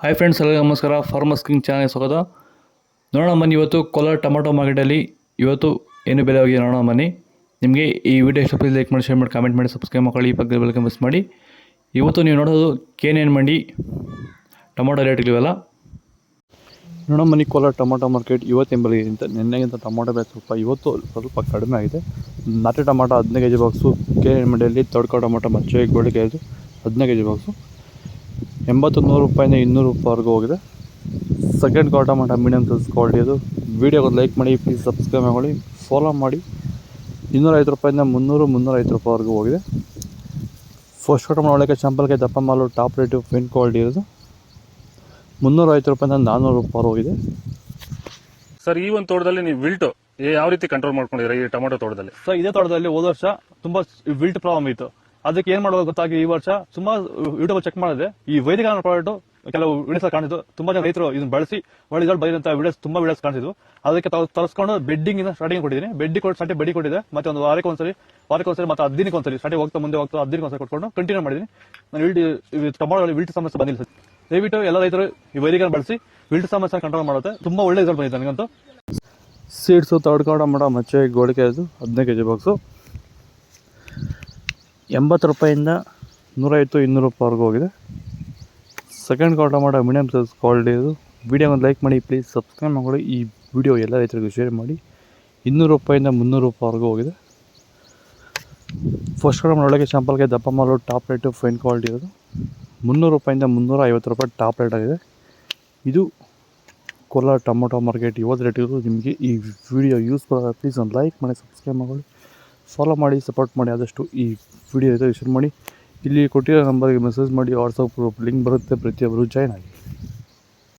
Hi friends, ಎಲ್ಲರಿಗೂ ನಮಸ್ಕಾರ. Farmers king channel ಸ್ವಾಗತ. ನೋಡೋಣ ಬನ್ನಿ, ಇವತ್ತು ಕೋಲಾರ ಟೊಮಾಟೊ ಮಾರ್ಕೆಟಲ್ಲಿ ಇವತ್ತು ಏನು ಬೆಲೆ ಹೋಗಿದೆ ನೋಡೋಣ ಬನ್ನಿ. ನಿಮಗೆ ಈ ವಿಡಿಯೋ ಇಷ್ಟ ಲೈಕ್ ಮಾಡಿ, ಶೇರ್ ಮಾಡಿ, ಕಾಮೆಂಟ್ ಮಾಡಿ, ಸಬ್ಸ್ಕ್ರೈಬ್ ಮಾಡಿ, ಈ ಪಕ್ಕದ ಬೆಲ್ ಮಿಸ್ ಮಾಡಿ. ಇವತ್ತು ನೀವು ನೋಡೋದು KNN ಮಂಡಿ ಟೊಮಾಟೊ ರೇಟ್ಗಳಿವೆಲ್ಲ ನೋಡೋಣ ಬನ್ನಿ. ಕೋಲಾರ ಟೊಮಾಟೊ ಮಾರ್ಕೆಟ್ ಇವತ್ತಿನ ಬೆಲೆಗಿಂತ ನಿನ್ನೆಗಿಂತ ಟೊಮಾಟೊ ಬೆಲೆ ಇವತ್ತು ಸ್ವಲ್ಪ ಕಡಿಮೆ ಆಗಿದೆ. ನಾಟಿ ಟೊಮಾಟೊ 15 kg ಬಾಕ್ಸು KNN ಮಂಡಿಯಲ್ಲಿ, ತಡ್ಕೋ ಟೊಮಾಟೊ ಮಚ್ಚೆ ಗೋಳಿಗೆ 15 kg ಬಾಕ್ಸು 80-100 ರೂಪಾಯಿಂದ 200 ರೂಪಾಯಿವರೆಗೂ ಹೋಗಿದೆ. Second quarter tomato medium size quality ಅದು. ವೀಡಿಯೋಗೆ ಲೈಕ್ ಮಾಡಿ, ಪ್ಲೀಸ್ ಸಬ್ಸ್ಕ್ರೈಬ್ ಮಾಡಿ, ಫಾಲೋ ಮಾಡಿ. 250 ರೂಪಾಯಿಂದ 300-305 ರೂಪಾಯಿವರೆಗೂ ಹೋಗಿದೆ. ಫಸ್ಟ್ ಕ್ವಾರ್ಟರ್ ಒಳಗೆ ಶಾಂಪಲ್ಗೆ ದಪ್ಪ ಮಾಲು ಟಾಪ್ ರೇಟು ಫೈನ್ ಕ್ವಾಲಿಟಿ ಇರೋದು 350 ರೂಪಾಯಿಂದ 400 ರೂಪಾಯಿ ಹೋಗಿದೆ. ಸರ್, ಈ ಒಂದು ತೋಟದಲ್ಲಿ ನೀವು ವಿಲ್ಟ್ ಯಾವ ರೀತಿ ಕಂಟ್ರೋಲ್ ಮಾಡ್ಕೊಂಡಿದ್ದೀರಾ ಈ ಟೊಮಾಟೊ ತೋಟದಲ್ಲಿ? ಸರ್, ಇದೇ ತೋಟದಲ್ಲಿ ಹೋದ ವರ್ಷ ತುಂಬಾ ವಿಲ್ಟ್ ಪ್ರಾಬ್ಲಮ್ ಇತ್ತು. ಅದಕ್ಕೆ ಏನ್ ಮಾಡೋದು ಗೊತ್ತಾಗಿ ಈ ವರ್ಷ ತುಂಬಾ ಯೂಟ್ಯೂಬ್ ಚೆಕ್ ಮಾಡಿದ್ರೆ ಈ ವೈದಿಕ ಪ್ರಾಡಕ್ಟ್ ಕೆಲವು ವಿಡಿಯೋಸ್ ಕಾಣಿಸಿದ್ದು. ತುಂಬಾ ಜನ ರೈತರು ಇದನ್ನ ಬಳಸಿ ಒಳ್ಳೆ ರಿಸಲ್ಟ್ ಬಂದಿರಂತ ತುಂಬಾ ವಿಡಿಯೋಸ್ ಕಾಣಿಸಿದ್ವು. ಅದಕ್ಕೆ ತರಿಸ್ಕೊಂಡು ಬೆಡ್ಡಿಂಗ್ ಸ್ಟಾರ್ಟಿಂಗ್ ಕೊಟ್ಟಿದ್ದೀನಿ. ಬೆಡ್ಡಿ ಸ್ಟಾರ್ಟಿಂಗ್ ಬಡ್ಡಿ ಕೊಟ್ಟಿದೆ. ಮತ್ತೆ ಒಂದು ವಾರಕ್ಕೆ ಒಂದ್ಸರಿ ಮತ್ತೆ 10 ದಿನಕ್ಕೆ ಒಂದ್ಸರಿ ಸ್ಟಾರ್ಟಿಂಗ್ ಹೋಗ್ತಾ 10 ದಿನಕ್ಕೆ ಒಂದ್ಸರಿ ಕೊಟ್ಕೊಂಡು ಕಂಟಿನ್ಯೂ ಮಾಡಿದ್ದೀನಿ. ನಾನು ಟೊಮಾಟೋದಲ್ಲಿ ವಿಲ್ಟ್ ಸಮಸ್ಯೆ ಬಂದಿಲ್ಲ ಸರ್. ದಯವಿಟ್ಟು ಎಲ್ಲ ರೈತರು ಈ ವೈದಿಕ ಬಳಸಿ ವಿಲ್ಟ್ ಸಮಸ್ಯೆ ಕಂಟ್ರೋಲ್ ಮಾಡುತ್ತೆ. ತುಂಬಾ ಒಳ್ಳೆ ರಿಸಲ್ಟ್ ಬಂದಿದೆ ನನಗಂತೂ. ಸೀಡ್ಸು ತಡ್ಕೋ ಟೊಮಾಟೊ ಮಚ್ಚೆ ಗೋಳಿಗೆ 15 kg ಬಾಕ್ಸು 80 ರೂಪಾಯಿಂದ 150-200 ರೂಪಾಯಿವರೆಗೂ ಹೋಗಿದೆ. Second quarter tomato medium size quality ಇದು. ವೀಡಿಯೋವನ್ನು ಲೈಕ್ ಮಾಡಿ, ಪ್ಲೀಸ್ ಸಬ್ಸ್ಕ್ರೈಬ್ ಮಾಡಿ. ಈ ವಿಡಿಯೋ ಎಲ್ಲ ರೈತರಿಗೂ ಶೇರ್ ಮಾಡಿ. 200 ರೂಪಾಯಿಂದ 300 ರೂಪಾಯಿವರೆಗೂ ಹೋಗಿದೆ. ಫಸ್ಟ್ ಕ್ವಾರ್ಟರ್ ಒಳಗೆ ಶಾಂಪಲ್ಗೆ ದಪ್ಪ ಮಾಲು ಟಾಪ್ ರೇಟು ಫೈನ್ ಕ್ವಾಲಿಟಿ ಇರೋದು 300 ರೂಪಾಯಿಂದ 350 ರೂಪಾಯಿ ಟಾಪ್ ರೇಟ್ ಆಗಿದೆ. ಇದು ಕೋಲಾರ ಟೊಮೊಟೊ ಮಾರ್ಕೆಟ್ ಇವತ್ತು ರೇಟ್ ಇರೋದು. ನಿಮಗೆ ಈ ವಿಡಿಯೋ ಯೂಸ್ಫುಲ್ ಆಗಿದೆ, ಪ್ಲೀಸ್ ಒಂದು ಲೈಕ್ ಮಾಡಿ, ಸಬ್ಸ್ಕ್ರೈಬ್ ಮಾಡಿ, ಫಾಲೋ ಮಾಡಿ, ಸಪೋರ್ಟ್ ಮಾಡಿ. ಆದಷ್ಟು ಈ ವಿಡಿಯೋ ಶೇರ್ ಮಾಡಿ. ಇಲ್ಲಿ ಕೊಟ್ಟಿರೋ ನಂಬರ್ಗೆ ಮೆಸೇಜ್ ಮಾಡಿ. ವಾಟ್ಸಪ್ ಲಿಂಕ್ ಬರುತ್ತೆ, ಪ್ರತಿಯೊಬ್ಬರು ಜಾಯ್ನ್ ಆಗಿ.